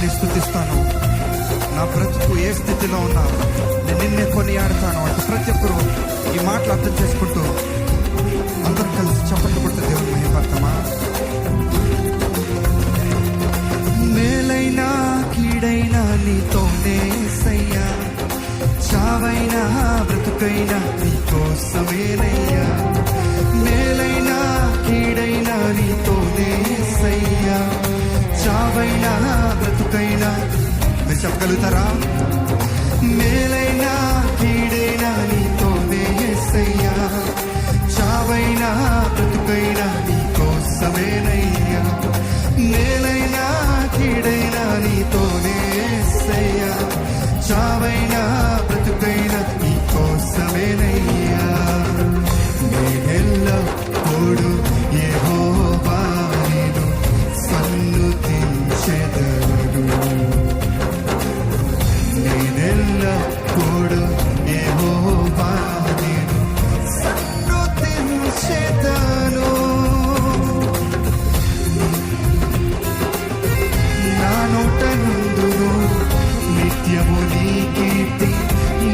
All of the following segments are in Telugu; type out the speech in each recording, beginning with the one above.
నీ స్తుతిస్తాను. నా బ్రతుకు ఏ స్థితిలో ఉన్నా నేను నిన్నే కొనియాడతాను అంటే ప్రతి ఒక్కరూ ఈ మాటలు అర్థం చేసుకుంటూ అందరూ కలిసి చప్పట్లు కొట్టే దేవుని మహిమపడతామా? మేలైనా కీడైనా నీతోనే సయ్యా, చావైనా బ్రతుకైనా నీకోసమేనయ్యా. మేలైనా కీడైనా నీతోనే సయ్యా, చావైనా బ్రతుకైనా. మీరు చెప్పగలుగుతారా? మేలైనా కీడైనా నీతోనే సయ్యా, చావైనా బ్రతుకైనా నీకోసమేనయ్యా. మేలైనా కీడైనా నీతోనే సయ్యా, చావైనా బ్రతుకైనా నీకోసమేనయ్యా. నేనెల్లప్పుడు యెహోవా నిన్ను సన్నుతించెదను. నేనెల్లప్పుడు యెహోవా నిన్ను సన్నుతించెదను. నా నోట నుండును నిత్యము నీ కీర్తి,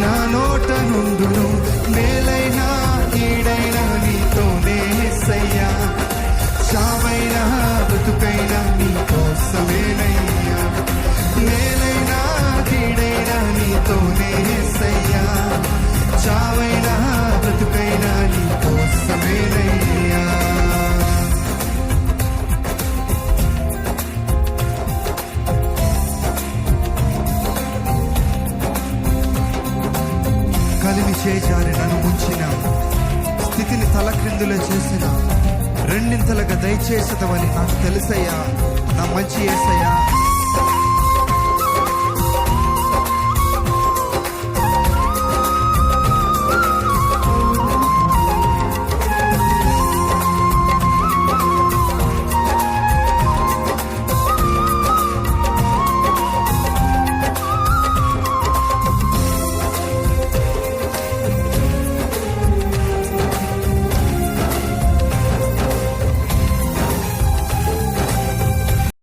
నా నోట నుండును. మేలైనా కీడైనా నీతోనే సయ్యా, చావైనా బ్రతుకైనా నీకోసమేనయ్యా. మేలైనా కీడైనా నీతోనే సయ్యా, చావైనా బ్రతుకైనా నీకోసమేనయ్యా. కలిమి చేజారి నన్ను ముంచిన, స్థితిని తలక్రిందులో చేసిన, రెండింతలుగా దయచేసదవని నాకు తెలుసయ్యా నా మంచి యేసయ్యా.